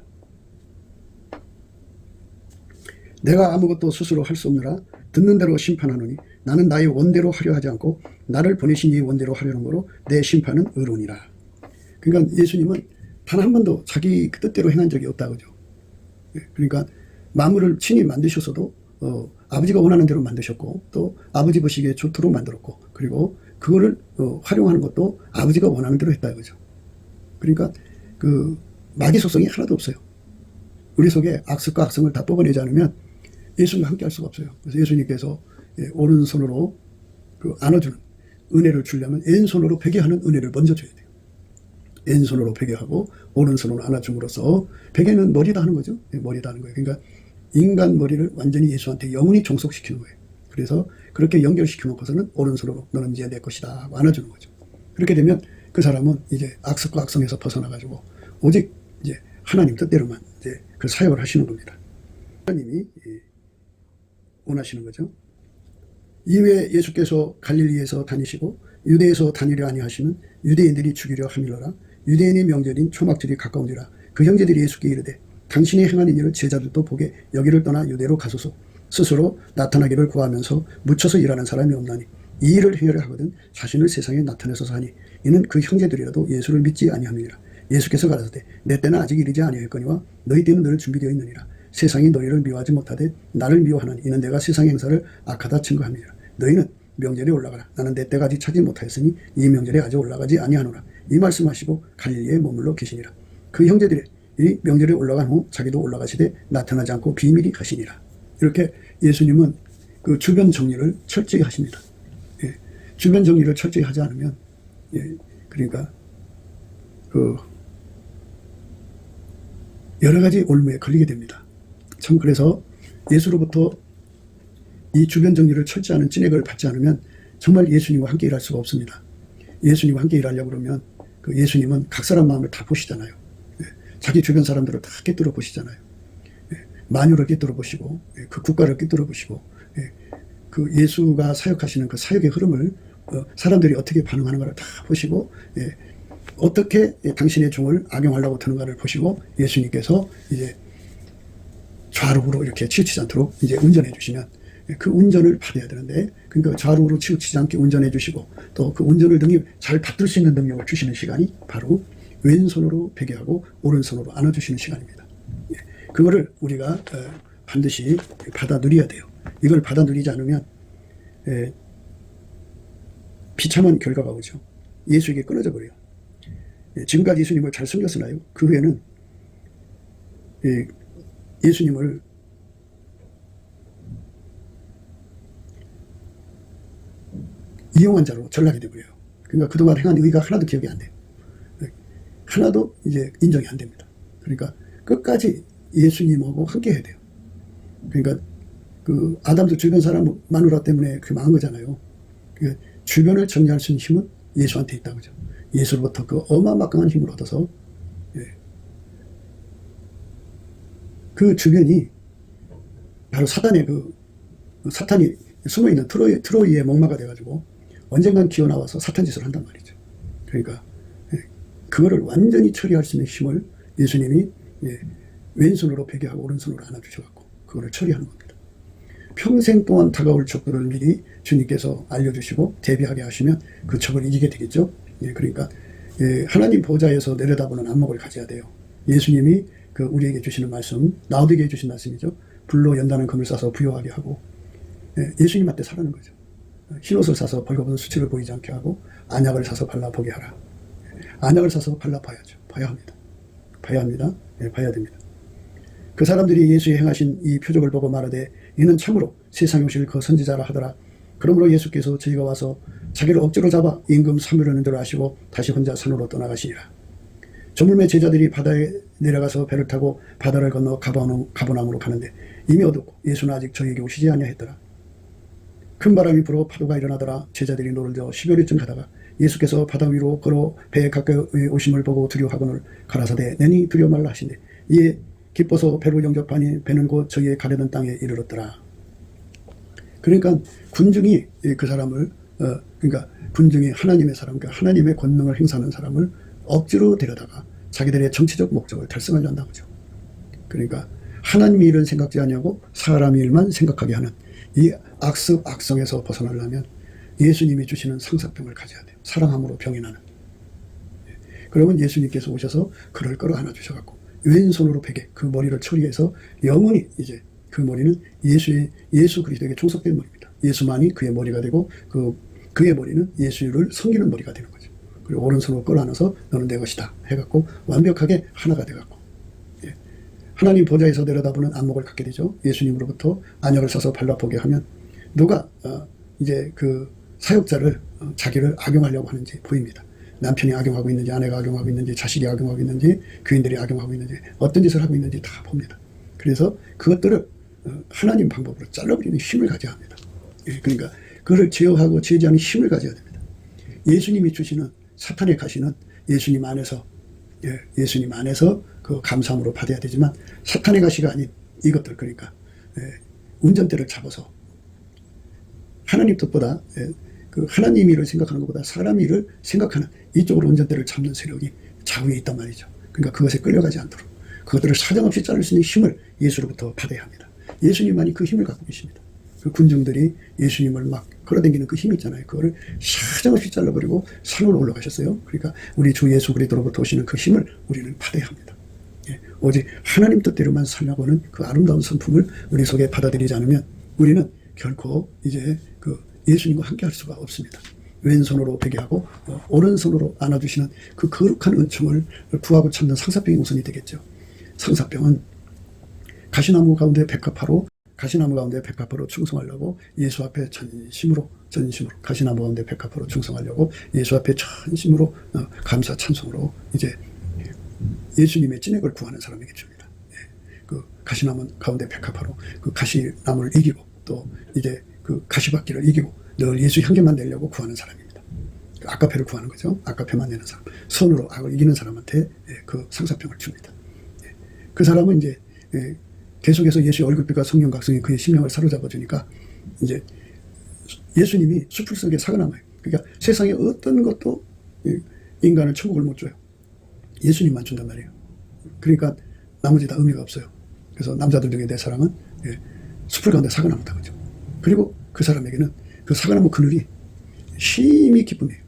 내가 아무것도 스스로 할 수 없느라 듣는 대로 심판하노니 나는 나의 원대로 하려 하지 않고 나를 보내신 이의 원대로 하려는 거로 내 심판은 의로우니라. 그러니까 예수님은 단 한 번도 자기 뜻대로 행한 적이 없다 그죠. 그러니까 만물을 친히 만드셨어도 아버지가 원하는 대로 만드셨고 또 아버지 보시기에 좋도록 만들었고 그리고 그거를 활용하는 것도 아버지가 원하는 대로 했다 그죠. 그러니까 그 마귀 속성이 하나도 없어요. 우리 속에 악습과 악성을 다 뽑아내지 않으면 예수님과 함께 할 수가 없어요. 그래서 예수님께서 오른손으로 그 안아주는 은혜를 주려면 왼손으로 베개하는 은혜를 먼저 줘야 돼요. 왼손으로 베개하고 오른손으로 안아줌으로써, 베개는 머리다 하는 거죠. 머리다 하는 거예요. 그러니까 인간 머리를 완전히 예수한테 영원히 종속시키는 거예요. 그래서 그렇게 연결시켜 놓고서는 오른손으로 너는 이제 내 것이다 하고 안아주는 거죠. 그렇게 되면 그 사람은 이제 악습과 악성에서 벗어나가지고 오직 이제 하나님 뜻대로만 이제 그 사역을 하시는 겁니다. 하나님이 원하시는 거죠. 이후에 예수께서 갈릴리에서 다니시고 유대에서 다니려 아니하시면 유대인들이 죽이려 함이로라. 유대인의 명절인 초막절이 가까운지라. 그 형제들이 예수께 이르되 당신이 행하는 일을 제자들도 보게 여기를 떠나 유대로 가소서. 스스로 나타나기를 구하면서 묻혀서 일하는 사람이 없나니 이 일을 행하려 하거든 자신을 세상에 나타내소서 하니 이는 그 형제들이라도 예수를 믿지 아니함이니라. 예수께서 가라사대 내 때는 아직 이르지 아니하였거니와 너희 때는 늘 준비되어 있느니라. 세상이 너희를 미워하지 못하되 나를 미워하나니 이는 내가 세상의 행사를 악하다 증거함이니라. 너희는 명절에 올라가라. 나는 내 때가 아직 차지 못하였으니 이 명절에 아직 올라가지 아니하노라. 이 말씀하시고 갈릴리에 머물러 계시니라. 그 형제들이 이 명절에 올라간 후 자기도 올라가시되 나타나지 않고 비밀히 가시니라. 이렇게 예수님은 그 주변 정리를 철저히 하십니다. 예, 주변 정리를 철저히 하지 않으면 그러니까 그 여러 가지 올무에 걸리게 됩니다. 참 그래서 예수로부터 이 주변 정리를 철저히 하는 찐액을 받지 않으면 정말 예수님과 함께 일할 수가 없습니다. 예수님과 함께 일하려고 그러면 그 예수님은 각 사람 마음을 다 보시잖아요. 자기 주변 사람들을 다 꿰뚫어 보시잖아요. 만유를 꿰뚫어 보시고 그 국가를 꿰뚫어 보시고 그 예수가 사역하시는 그 사역의 흐름을 사람들이 어떻게 반응하는가를 다 보시고 어떻게 당신의 종을 악용하려고 드는가를 보시고 예수님께서 이제 좌우로 이렇게 치우치지 않도록 이제 운전해 주시면 그 운전을 받아야 되는데 그러니까 좌우로 치우치지 않게 운전해 주시고 또 그 운전을 등이 잘 받들 수 있는 능력을 주시는 시간이 바로 왼손으로 베게 하고 오른손으로 안아주시는 시간입니다. 그거를 우리가 반드시 받아 누려야 돼요. 이걸 받아 누리지 않으면 비참한 결과가 오죠. 예수에게 끊어져 버려요. 지금까지 예수님을 잘 섬겼으나요? 그 후에는 예수님을 이용한 자로 전락이 되버려요. 그러니까 그동안 행한 의가 하나도 기억이 안 돼요. 하나도 이제 인정이 안 됩니다. 그러니까 끝까지 예수님하고 함께 해야 돼요. 그러니까 그 아담도 주변 사람 마누라 때문에 그 망한 거잖아요. 그러니까 주변을 정리할 수 있는 힘은 예수한테 있다고 그죠. 예수로부터 그 어마막강한 힘을 얻어서 그 주변이 바로 사탄의 사탄이 숨어있는 트로이의 목마가 돼가지고 언젠간 기어나와서 사탄 짓을 한단 말이죠. 그러니까 그거를 완전히 처리할 수 있는 힘을 예수님이 왼손으로 베게 하고 오른손으로 안아주셔갖고 그거를 처리하는 겁니다. 평생 동안 다가올 적들을 미리 주님께서 알려주시고 대비하게 하시면 그 적을 이기게 되겠죠. 그러니까 하나님 보좌에서 내려다보는 안목을 가져야 돼요. 예수님이 그 우리에게 주시는 말씀, 나우디에게 주신 말씀이죠. 불로 연단한 금을 싸서 부요하게 하고 예수님한테 사라는 거죠. 흰옷을 사서 벌거벗은 수치를 보이지 않게 하고 안약을 사서 발라보게 하라. 안약을 사서 발라봐야죠. 봐야 합니다. 봐야 합니다. 봐야 됩니다. 그 사람들이 예수의 행하신 이 표적을 보고 말하되 이는 참으로 세상에 오실 그 선지자라 하더라. 그러므로 예수께서 저희가 와서 자기를 억지로 잡아 임금 사무라는 대로 하시고 다시 혼자 산으로 떠나가시니라. 저물매 제자들이 바다에 내려가서 배를 타고 바다를 건너 가버나움으로 가는데 이미 어둡고 예수는 아직 저희에게 오시지 아니하였더라. 큰 바람이 불어 파도가 일어나더라. 제자들이 노를 저어 10여리쯤 가다가 예수께서 바다 위로 걸어 배에 가까이 오심을 보고 두려워하거늘 가라사대 내니 두려워 말라 하시네. 이에 기뻐서 배로 영접하니 배는 곧 저희의 가려던 땅에 이르렀더라. 그러니까 군중이 그 사람을 그러니까 군중이 하나님의 사람, 그러니까 하나님의 권능을 행사하는 사람을 억지로 데려다가 자기들의 정치적 목적을 달성하려 한다고 하죠. 그러니까 하나님의 일은 생각지 아니하고 사람의 일만 생각하게 하는 이 악습 악성에서 벗어나려면 예수님이 주시는 상사병을 가져야 돼요. 사랑함으로 병이 나는. 그러면 예수님께서 오셔서 그를 끌어안아 주셔갖고 왼손으로 베게 그 머리를 처리해서 영원히 이제 그 머리는 예수 그리스도에게 종속된 머리입니다. 예수만이 그의 머리가 되고 그의 머리는 예수를 섬기는 머리가 되는 거죠. 그리고 오른손으로 끌어안아서 너는 내 것이다 해갖고 완벽하게 하나가 돼갖고 하나님 보좌에서 내려다보는 안목을 갖게 되죠. 예수님으로부터 안약을 사서 발라보게 하면 누가 이제 그 사역자를 자기를 악용하려고 하는지 보입니다. 남편이 악용하고 있는지 아내가 악용하고 있는지 자식이 악용하고 있는지 교인들이 악용하고 있는지 어떤 짓을 하고 있는지 다 봅니다. 그래서 그것들을 하나님 방법으로 잘라버리는 힘을 가져야 합니다. 그러니까 그걸 제어하고 제지하는 힘을 가져야 됩니다. 예수님이 주시는 사탄의 가시는 예수님 안에서 그 감사함으로 받아야 되지만 사탄의 가시가 아닌 이것들 그러니까 운전대를 잡아서 하나님 뜻보다 그 하나님 일을 생각하는 것보다 사람 일을 생각하는 이쪽으로 운전대를 잡는 세력이 좌우에 있단 말이죠. 그러니까 그것에 끌려가지 않도록 그것들을 사정없이 자를 수 있는 힘을 예수로부터 받아야 합니다. 예수님만이 그 힘을 갖고 계십니다. 그 군중들이 예수님을 막 걸어다니는 그 힘이 있잖아요. 그거를 사정없이 잘라버리고 산으로 올라가셨어요. 그러니까 우리 주 예수 그리스도로부터 오시는 그 힘을 우리는 받아야 합니다. 예, 오직 하나님 뜻대로만 살려고는 그 아름다운 성품을 우리 속에 받아들이지 않으면 우리는 결코 이제 그 예수님과 함께 할 수가 없습니다. 왼손으로 베게 하고 오른손으로 안아주시는 그 거룩한 은총을 구하고 찾는 상사병이 우선이 되겠죠. 상사병은 가시나무 가운데 백합화로 충성하려고 예수 앞에 전심으로 가시나무 가운데 백합화로 충성하려고 예수 앞에 전심으로 감사 찬송으로 이제 예수님의 진액을 구하는 사람에게 줍니다. 예, 그 가시나무 가운데 백합화로 그 가시나무를 이기고 또 이제 그 가시밭길을 이기고 늘 예수 향기만 내려고 구하는 사람입니다. 그 아까페를 구하는 거죠. 아까페만 내는 사람, 선으로 악을 이기는 사람한테 그 상사병을 줍니다. 예, 그 사람은 이제 계속해서 예수의 얼굴빛과 성령 각성이 그의 심령을 사로잡아 주니까 이제 예수님이 수풀 속에 사과나무예요. 그러니까 세상에 어떤 것도 인간을 천국을 못 줘요. 예수님만 준단 말이에요. 그러니까 나머지 다 의미가 없어요. 그래서 남자들 중에 내 사랑은 수풀 가운데 사과나무다 그죠. 그리고 그 사람에게는 그 사과나무 그늘이 심히 기쁨이에요.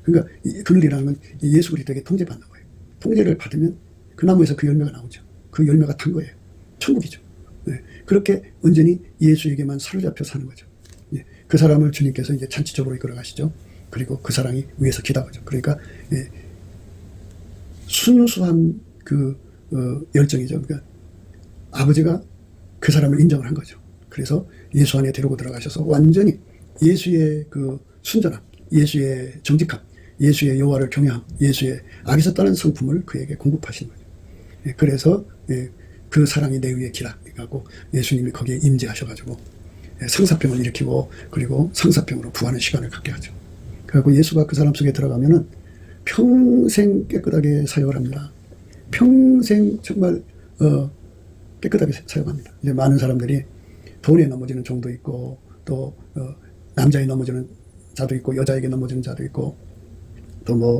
그러니까 이 그늘이라는 건 예수 그리스도에게 통제받는 거예요. 통제를 받으면 그 나무에서 그 열매가 나오죠. 그 열매가 탄 거예요. 천국이죠. 네. 그렇게 온전히 예수에게만 사로잡혀 사는 거죠. 예. 그 사람을 주님께서 이제 잔치적으로 이끌어 가시죠. 그리고 그 사랑이 위에서 기다거죠. 그러니까 순수한 그 열정이죠. 그러니까 아버지가 그 사람을 인정을 한 거죠. 그래서 예수 안에 데리고 들어가셔서 완전히 예수의 그 순전함, 예수의 정직함, 예수의 여호와를 경외함, 예수의 악에서 떠난 성품을 그에게 공급하신 거죠. 예. 그래서 그 사랑이 내 위에 기라고 예수님이 거기에 임재하셔가지고 상사병을 일으키고 그리고 상사병으로 구하는 시간을 갖게 하죠. 그리고 예수가 그 사람 속에 들어가면은 평생 깨끗하게 사역을 합니다. 평생 정말 깨끗하게 사역합니다. 이제 많은 사람들이 돈에 넘어지는 종도 있고 또 남자에 넘어지는 자도 있고 여자에게 넘어지는 자도 있고 또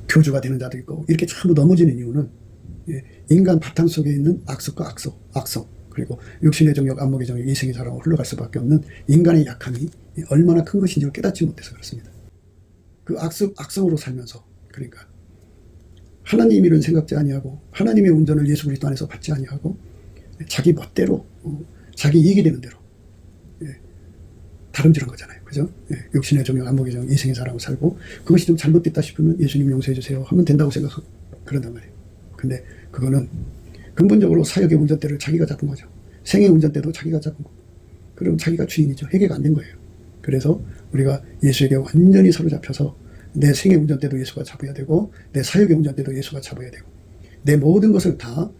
교주가 되는 자도 있고 이렇게 전부 넘어지는 이유는 인간 바탕 속에 있는 악성과 악성 그리고 육신의 정욕, 안목의 정욕, 이생의 자랑으로 흘러갈 수밖에 없는 인간의 약함이 얼마나 큰 것인지를 깨닫지 못해서 그렇습니다. 그 악성으로 살면서 그러니까 하나님 일은 생각지 아니하고 하나님의 운전을 예수 그리스도 안에서 받지 아니하고 자기 멋대로 자기 이익이 되는 대로 다름질한 거잖아요. 그죠? 육신의 정욕, 안목의 정욕, 이생의 자랑으로 살고 그것이 좀 잘못됐다 싶으면 예수님 용서해 주세요 하면 된다고 생각하고 그런단 말이에요. 근데 그거는 근본적으로 사역의 운전대를 자기가 잡은 거죠. 생의 운전대도 자기가 잡은 거고. 그럼 자기가 주인이죠. 해결가 안 된 거예요. 그래서 우리가 예수에게 완전히 사로잡혀서 내 생의 운전대도 예수가 잡아야 되고 내 사역의 운전대도 예수가 잡아야 되고 내 모든 것을 다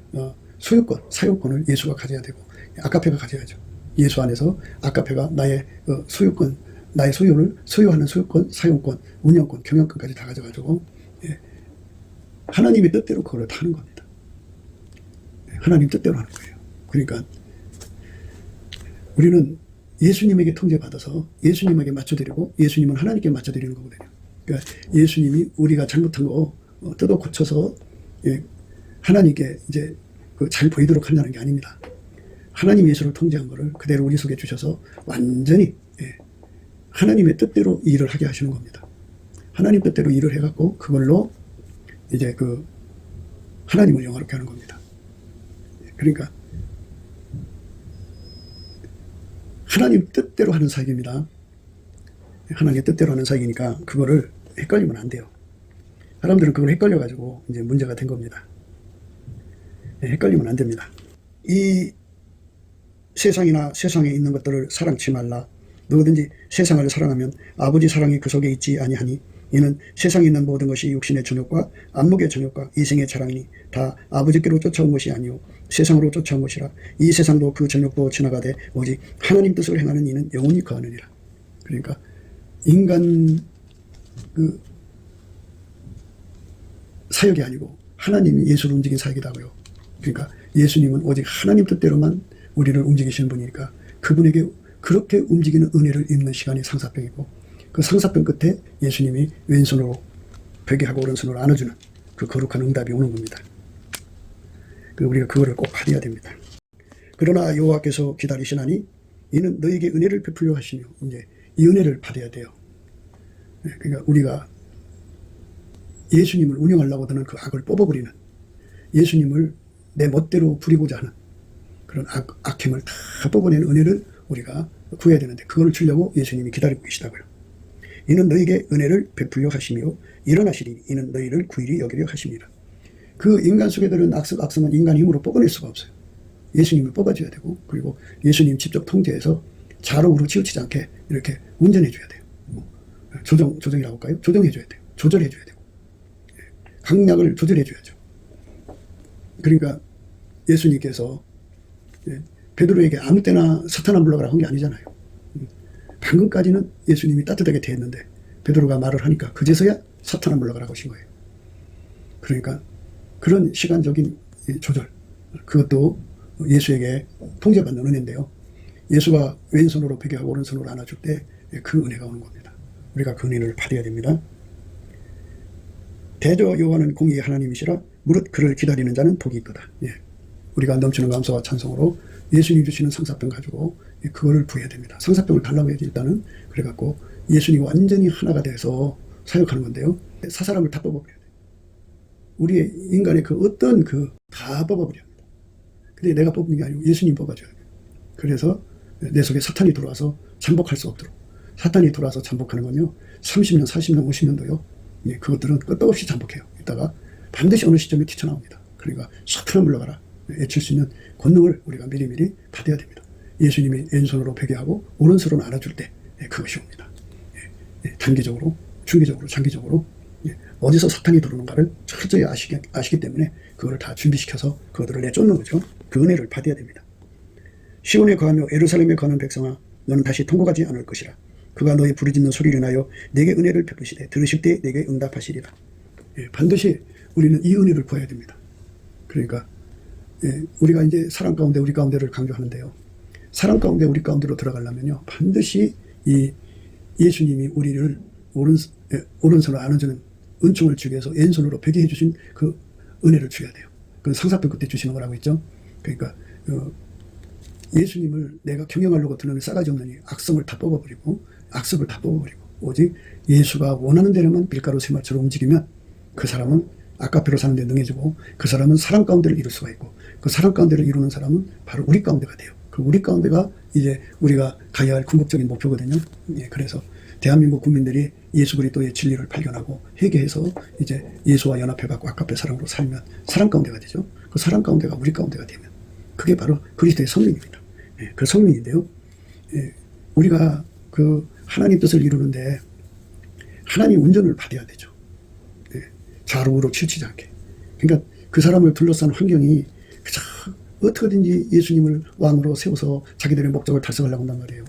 소유권, 사용권을 예수가 가져야 되고 아까페가 가져야죠. 예수 안에서 아까페가 나의 소유권, 나의 소유를 소유하는 소유권, 사용권, 운영권, 경영권까지 다 가져가지고 하나님의 뜻대로 그걸 다 하는 겁니다. 하나님 뜻대로 하는 거예요. 그러니까 우리는 예수님에게 통제받아서 예수님에게 맞춰드리고 예수님은 하나님께 맞춰드리는 거거든요. 그러니까 예수님이 우리가 잘못한 거 뜯어 고쳐서 하나님께 이제 잘 보이도록 하려는 게 아닙니다. 하나님 예수를 통제한 거를 그대로 우리 속에 주셔서 완전히 하나님의 뜻대로 일을 하게 하시는 겁니다. 하나님 뜻대로 일을 해갖고 그걸로 이제 하나님을 영화롭게 하는 겁니다. 그러니까 하나님 뜻대로 하는 사역입니다. 하나님의 뜻대로 하는 사역이니까 그거를 헷갈리면 안 돼요. 사람들은 그걸 헷갈려가지고 이제 문제가 된 겁니다. 헷갈리면 안 됩니다. 이 세상이나 세상에 있는 것들을 사랑치 말라. 누구든지 세상을 사랑하면 아버지 사랑이 그 속에 있지 아니하니 이는 세상에 있는 모든 것이 육신의 정욕과 안목의 정욕과 이생의 자랑이니 다 아버지께로 쫓아온 것이 아니요 세상으로 쫓아온 것이라. 이 세상도 그 정욕도 지나가되 오직 하나님 뜻을 행하는 이는 영원히 거하느니라. 그러니까 인간 사역이 아니고 하나님이 예수를 움직인 사역이라고요. 그러니까 예수님은 오직 하나님 뜻대로만 우리를 움직이시는 분이니까 그렇게 움직이는 은혜를 입는 시간이 상사병이고, 그 상사병 끝에 예수님이 왼손으로 베개 하고 오른손으로 안아주는 그 거룩한 응답이 오는 겁니다. 우리가 그거를 꼭 받아야 됩니다. 그러나 여호와께서 기다리시나니 이는 너에게 은혜를 베풀려 하시며, 이제 이 은혜를 받아야 돼요. 그러니까 우리가 예수님을 운영하려고 드는 그 악을 뽑아버리는, 예수님을 내 멋대로 부리고자 하는 그런 악행을 다 뽑아내는 은혜를 우리가 구해야 되는데, 그걸 주려고 예수님이 기다리고 계시다고요. 이는 너에게 은혜를 베풀려 하시며 일어나시리니 이는 너희를 구일이 여기려 하십니다. 그 인간 속에 들은 악성은 인간 힘으로 뽑아낼 수가 없어요. 예수님을 뽑아줘야 되고, 그리고 예수님 직접 통제해서 자롱으로 치우치지 않게 이렇게 운전해줘야 돼요. 조정이라고 할까요? 조정해줘야 돼요. 조절해줘야 되고, 강약을 조절해줘야죠. 그러니까 예수님께서 베드로에게 아무 때나 사탄아 물러가라 한 게 아니잖아요. 방금까지는 예수님이 따뜻하게 대했는데 베드로가 말을 하니까 그제서야 사탄아 물러가라고 하신 거예요. 그러니까 그런 시간적인 조절, 그것도 예수에게 통제받는 은혜인데요. 예수가 왼손으로 베개하고 오른손으로 안아줄 때 그 은혜가 오는 겁니다. 우리가 그 은혜를 받아야 됩니다. 대저 여호와는 공의의 하나님이시라 무릇 그를 기다리는 자는 복이 있도다. 우리가 넘치는 감사와 찬송으로 예수님 주시는 상사병 가지고 그거를 부여야 됩니다. 상사병을 달라고 해야지. 일단은 그래갖고 예수님 완전히 하나가 돼서 사역하는 건데요. 사사람을 다 뽑아버려야 돼요. 우리의 인간의 그 어떤 다 뽑아버려야 합니다. 근데 내가 뽑는 게 아니고 예수님 뽑아줘야 돼요. 그래서 내 속에 사탄이 들어와서 잠복할 수 없도록. 사탄이 들어와서 잠복하는 건요, 30년, 40년, 50년도요. 그것들은 끝도 없이 잠복해요. 이따가 반드시 어느 시점에 튀쳐나옵니다. 그러니까 사탄아 물러가라 외칠 수 있는 권능을 우리가 미리미리 받아야 됩니다. 예수님이 왼손으로 베개하고 오른손으로 안아줄 때 그것이 옵니다. 단기적으로, 중기적으로, 장기적으로 어디서 사탄이 들어오는가를 철저히 아시기 때문에 그거를 다 준비시켜서 그것들을 내쫓는 거죠. 그 은혜를 받아야 됩니다. 시온에 거하며 예루살렘에 거하는 백성아, 너는 다시 통곡하지 않을 것이라. 그가 너의 부르짖는 소리를 인하여 내게 은혜를 베푸시되 들으실 때 내게 응답하시리라. 반드시 우리는 이 은혜를 구해야 됩니다. 그러니까 우리가 이제 사랑 가운데 우리 가운데를 강조하는데요. 사랑 가운데 우리 가운데로 들어가려면요, 반드시 이 예수님이 우리를 오른손으로 안아주는 은총을 주기 위해서 왼손으로 베개해 주신 그 은혜를 줘야 돼요. 그건 상사병 그때 주시는 거라고 했죠. 그러니까 예수님을 내가 경영하려고 드는 싸가지 없는 이 악성을 다 뽑아버리고, 악습을 다 뽑아버리고, 오직 예수가 원하는 대로만 밀가루 새말처럼 움직이면 그 사람은 아까페로 사는 데 능해지고, 그 사람은 사랑 가운데를 이룰 수가 있고, 그 사랑 가운데를 이루는 사람은 바로 우리 가운데가 돼요. 그 우리 가운데가 이제 우리가 가야 할 궁극적인 목표거든요. 그래서 대한민국 국민들이 예수 그리스도의 진리를 발견하고 회개해서 이제 예수와 연합해갖고 아까페 사랑으로 살면 사랑 가운데가 되죠. 그 사랑 가운데가 우리 가운데가 되면 그게 바로 그리스도의 성령입니다. 그 성령인데요. 우리가 그 하나님 뜻을 이루는데 하나님 운전을 받아야 되죠. 좌우로 치우치지 않게. 그러니까 그 사람을 둘러싼 환경이 어떻게든지 예수님을 왕으로 세워서 자기들의 목적을 달성하려고 한단 말이에요.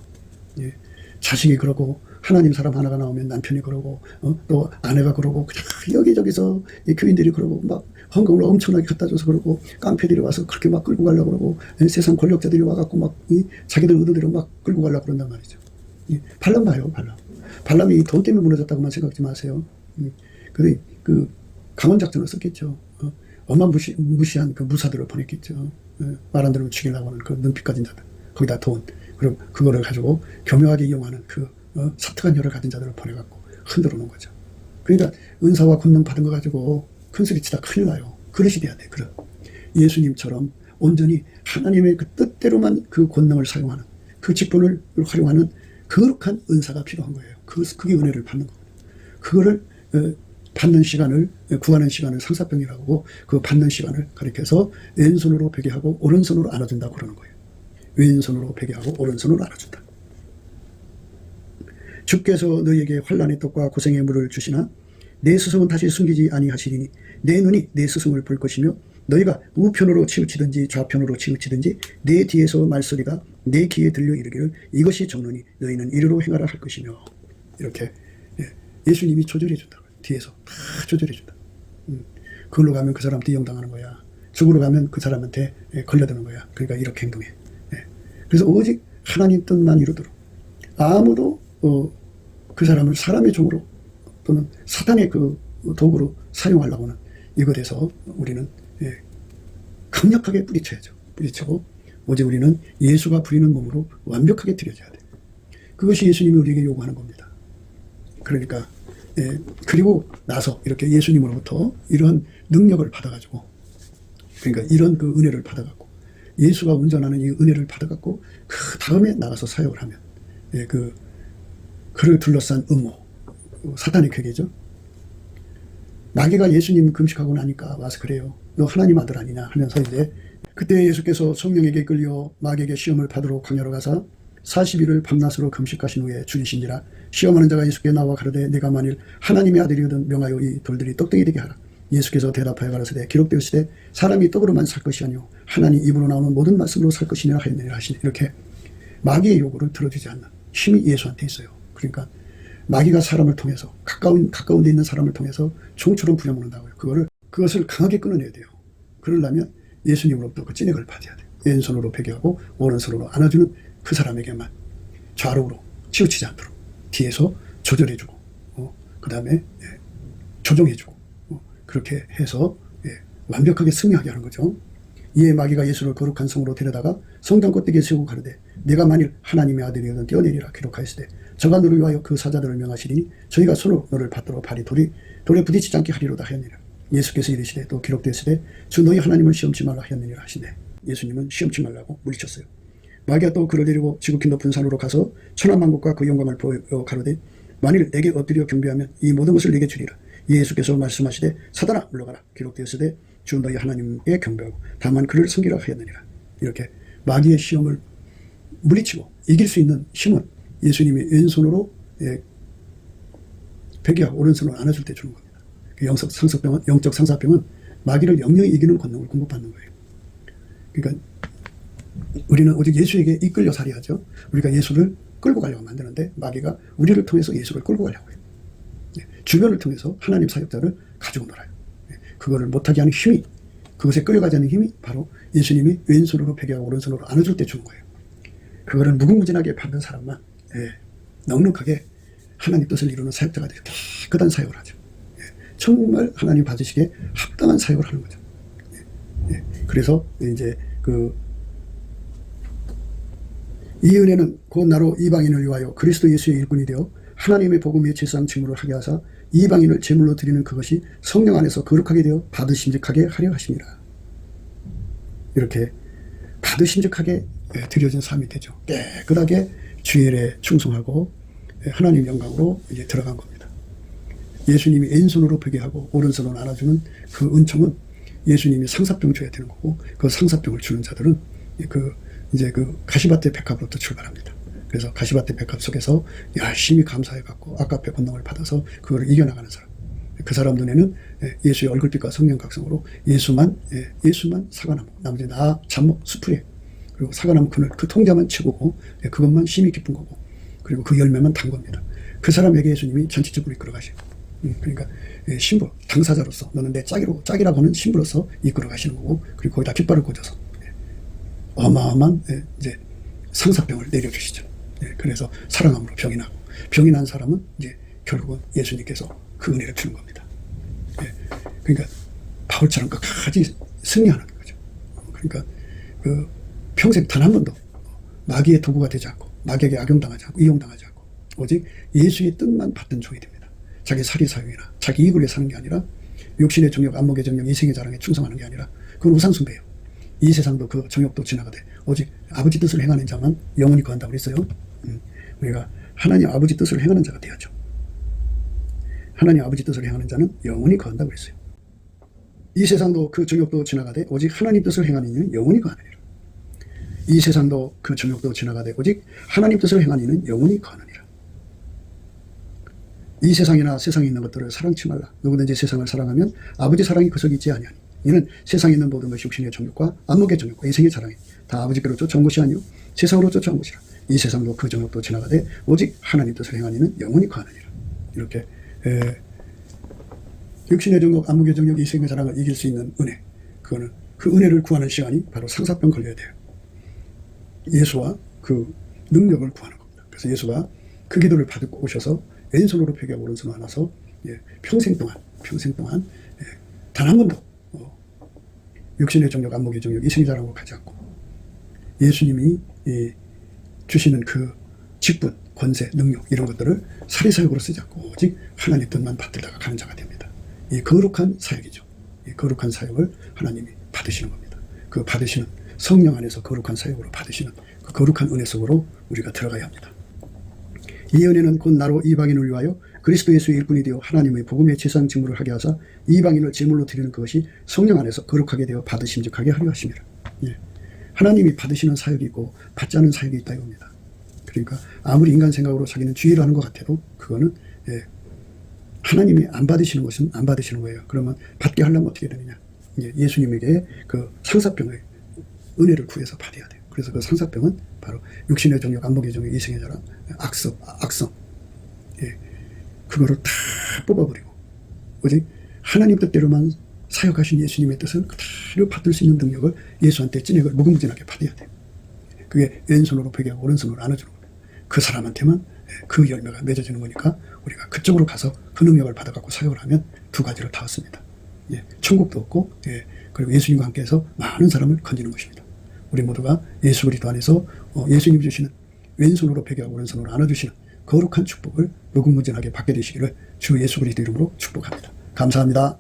자식이 그러고, 하나님 사람 하나가 나오면 남편이 그러고, 또 아내가 그러고, 여기저기서 교인들이 그러고, 막 헌금을 엄청나게 갖다 줘서 그러고, 깡패들이 와서 그렇게 막 끌고 가려고 그러고, 세상 권력자들이 와갖고 막 자기들 의도대로 막 끌고 가려고 그런단 말이죠. 발람 봐요, 발람. 발람이 돈 때문에 무너졌다고만 생각하지 마세요. 근데 그 강원작전을 썼겠죠. 어마무시한 그 무사들을 보냈겠죠. 말 안 들으면 죽이려고 하는 그 눈빛 가진 자들. 거기다 돈. 그럼 그거를 가지고 교묘하게 이용하는 그 사특한 혀를 가진 자들을 보내갖고 흔들어 놓은 거죠. 그러니까 은사와 권능 받은 거 가지고 큰소리 치다 큰일 나요. 그릇이 돼야 돼, 그릇. 예수님처럼 온전히 하나님의 그 뜻대로만 그 권능을 사용하는, 그 직분을 활용하는 거룩한 은사가 필요한 거예요. 그게 은혜를 받는 겁니다. 그거를 받는 시간을, 구하는 시간을 상사병이라고 하고, 그 받는 시간을 가리켜서 왼손으로 베개하고 오른손으로 안아준다고 그러는 거예요. 왼손으로 베개하고 오른손으로 안아준다. 주께서 너희에게 환난의 떡과 고생의 물을 주시나 내 스승은 다시 숨기지 아니하시리니 내 눈이 내 스승을 볼 것이며 너희가 우편으로 치우치든지 좌편으로 치우치든지 내 뒤에서 말소리가 내 귀에 들려 이르기를 이것이 정론이 너희는 이리로 행하라 할 것이며. 이렇게 예수님이 조절해 준다고요. 뒤에서 다 조절해 준다. 그걸로 가면 그 사람 뒤영당하는 거야. 죽으러 가면 그 사람한테 걸려드는 거야. 그러니까 이렇게 행동해. 그래서 오직 하나님 뜻만 이루도록 아무도 그 사람을 사람의 종으로 또는 사탄의 그 도구로 사용하려고는 이것에서 우리는 강력하게 뿌리쳐야죠. 뿌리치고 오직 우리는 예수가 부리는 몸으로 완벽하게 드려져야 돼요. 그것이 예수님이 우리에게 요구하는 겁니다. 그러니까 그리고 나서 이렇게 예수님으로부터 이런 능력을 받아가지고 그러니까 이런 그 은혜를 받아갖고 예수가 운전하는 이 은혜를 받아갖고 그 다음에 나가서 사역을 하면 그를 둘러싼 음모 사탄의 괴계죠. 마귀가 예수님 금식하고 나니까 와서 그래요. 너 하나님 아들 아니냐 하면서 이제 그때 예수께서 성령에게 끌려 마귀에게 시험을 받으러 광야로 가사 40일을 밤낮으로 금식하신 후에 죽이신지라. 시험하는 자가 예수께 나와 가로되 내가 만일 하나님의 아들이거든 명하여 이 돌들이 떡덩이 되게 하라. 예수께서 대답하여 가라사대 기록되었으되 사람이 떡으로만 살 것이 아니오 하나님 입으로 나오는 모든 말씀으로 살 것이니라 하였느니라 하시니 이렇게 마귀의 요구를 들어주지 않는 힘이 예수한테 있어요. 그러니까 마귀가 사람을 통해서 가까운 데 있는 사람을 통해서 종처럼 부려먹는다고요. 그것을 강하게 끊어내야 돼요. 그러려면 예수님으로부터 그 찐액을 받아야 돼요. 왼손으로 베개하고 오른손으로 안아주는 그 사람에게만 좌우로 치우치지 않도록 뒤에서 조절해주고 그 다음에 조정해주고 그렇게 해서 완벽하게 승리하게 하는 거죠. 이에 마귀가 예수를 거룩한 성으로 데려다가 성전 꼭대기에 세우고 가로되 내가 만일 하나님의 아들이거든 뛰어내리라 기록하였으되 저가 너를 위하여 그 사자들을 명하시리니 저희가 손으로 너를 받들어 발이 돌에 부딪히지 않게 하리로다 하였느니라. 예수께서 이르시되 또 기록되었으되 주 너희 하나님을 시험치 말라 하였느니라 하시네. 예수님은 시험치 말라고 물리쳤어요. 마귀가 또 그를 데리고 지극히 높은 산으로 가서 천하만국과 그 영광을 보여 가로되 만일 내게 엎드려 경배하면 이 모든 것을 내게 주리라. 예수께서 말씀하시되 사단아 물러가라 기록되었으되 주 너희 하나님께 경배하고 다만 그를 섬기라 하였느니라. 이렇게 마귀의 시험을 물리치고 이길 수 있는 힘은 예수님이 왼손으로 베개하고 오른손으로 안아줄 때 주는 겁니다. 영적 상사병은 마귀를 영영히 이기는 권능을 공급받는 거예요. 그러니까 우리는 오직 예수에게 이끌려 살아야죠. 우리가 예수를 끌고 가려고 만드는데 마귀가 우리를 통해서 예수를 끌고 가려고 해요. 주변을 통해서 하나님 사역자를 가지고 놀아요. 그거를 못하게 하는 힘이 그것에 끌려가지 않는 힘이 바로 예수님이 왼손으로 베개하고 오른손으로 안아줄 때 주는 거예요. 그거를 무궁무진하게 받는 사람만 넉넉하게 하나님 뜻을 이루는 사역자가 되죠. 깨끗한 사역을 하죠. 정말 하나님 받으시기에 합당한 사역을 하는 거죠. 그래서 이제 이 은혜는 곧 나로 이방인을 위하여 그리스도 예수의 일꾼이 되어 하나님의 복음의 제사장 직무를 하게 하사 이방인을 제물로 드리는 그것이 성령 안에서 거룩하게 되어 받으심직하게 하려 하십니다. 이렇게 받으심직하게 드려진 삶이 되죠. 깨끗하게 주일에 충성하고 하나님 영광으로 이제 들어간 겁니다. 예수님이 왼손으로 베개하고 오른손으로 안아주는 그 은총은 예수님이 상사병 줘야 되는 거고 그 상사병을 주는 자들은 이제 가시밭의 백합으로부터 출발합니다. 그래서 가시밭의 백합 속에서 열심히 감사해갖고 아까페 권능을 받아서 그걸 이겨나가는 사람. 그 사람 눈에는 예수의 얼굴빛과 성령 각성으로 예수만 사과나무, 나머지 나, 잡목, 수풀에 그리고 사과나무 그늘 그 통자만 치고 그것만 심히 기쁜 거고 그리고 그 열매만 단 겁니다. 그 사람에게 예수님이 전체적으로 이끌어가시고 그러니까 신부, 당사자로서 너는 내 짝이라고 하는 신부로서 이끌어가시는 거고 그리고 거기다 깃발을 꽂아서 어마어마한 이제 상사병을 내려주시죠. 그래서 사랑함으로 병이 나고 병이 난 사람은 이제 결국은 예수님께서 그 은혜를 주는 겁니다. 그러니까 바울처럼 끝까지 승리하는 거죠. 그러니까 평생 단 한 번도 마귀의 도구가 되지 않고 마귀에게 악용당하지 않고 이용당하지 않고 오직 예수의 뜻만 받던 종이 됩니다. 자기 사리사욕이나 자기 이익을 위해 사는 게 아니라 육신의 정욕, 안목의 정욕, 이생의 자랑에 충성하는 게 아니라 그건 우상숭배예요. 이 세상도 그 정욕도 지나가되 오직 아버지 뜻을 행하는 자만 영원히 거한다고 그랬어요. 우리가 하나님 아버지 뜻을 행하는 자가 되어야죠. 하나님 아버지 뜻을 행하는 자는 영원히 거한다고 그랬어요. 이 세상도 그 정욕도 지나가되 오직 하나님 뜻을 행하는 이는 영원히 거하느니라. 이 세상도 그 정욕도 지나가되 오직 하나님 뜻을 행하는 이는 영원히 거하느니라. 이 세상이나 세상에 있는 것들을 사랑치 말라. 누구든지 세상을 사랑하면 아버지 사랑이 그 속에 있지 아니하니 이는 세상에 있는 모든 것이 육신의 정욕과 안목의 정욕과 이생의 자랑이 다 아버지께로 쫓아온 것이 아니요 세상으로 쫓아온 것이라. 이 세상도 그 정욕도 지나가되 오직 하나님 뜻을 행하는 이는 영원히 거하느니라. 이렇게 육신의 정욕, 안목의 정욕, 이생의 자랑을 이길 수 있는 은혜, 그거는 그 은혜를 구하는 시간이 바로 상사병 걸려야 돼요. 예수와 그 능력을 구하는 겁니다. 그래서 예수가 그 기도를 받고 오셔서 왼손으로 벽에 오른손으로 안아서 평생 동안 단 한 번도 육신의 정욕, 안목의 정욕, 이생자라고 가지 않고 예수님이 주시는 그 직분, 권세, 능력 이런 것들을 사리사욕으로 쓰지 않고 오직 하나님 뜻만 받들다가 가는 자가 됩니다. 이 거룩한 사역이죠. 이 거룩한 사역을 하나님이 받으시는 겁니다. 그 받으시는 성령 안에서 거룩한 사역으로 받으시는 그 거룩한 은혜 속으로 우리가 들어가야 합니다. 이 은혜는 곧 나로 이방인을 위하여 그리스도 예수의 일꾼이 되어 하나님의 복음의 제사장 직무를 하게 하사 이방인을 제물로 드리는 그것이 성령 안에서 거룩하게 되어 받으심직하게 하려 하심이라. 하나님이 받으시는 사역이 있고 받지 않은 사역이 있다 이겁니다. 그러니까 아무리 인간 생각으로 자기는 주의를 하는 것 같아도 그거는 하나님이 안 받으시는 것은 안 받으시는 거예요. 그러면 받게 하려면 어떻게 되느냐. 예수님에게 그 상사병의 은혜를 구해서 받아야 돼요. 그래서 그 상사병은 바로 육신의 정욕, 안목의 정욕, 이생의 자랑, 악성. 그거를 다 뽑아버리고 오직 하나님 뜻대로만 사역하신 예수님의 뜻은 그대로 받을 수 있는 능력을 예수한테 찐액을 무궁무진하게 받아야 돼요. 그게 왼손으로 벽에 오른손으로 안아주는 겁니다. 그 사람한테만 그 열매가 맺어지는 거니까 우리가 그쪽으로 가서 그 능력을 받아갖고 사역을 하면 두 가지를 다 얻습니다. 천국도 얻고 그리고 예수님과 함께해서 많은 사람을 건지는 것입니다. 우리 모두가 예수 그리스도 안에서 예수님 주시는 왼손으로 벽에 오른손으로 안아주시는 거룩한 축복을 무궁무진하게 받게 되시기를 주 예수 그리스도 이름으로 축복합니다. 감사합니다.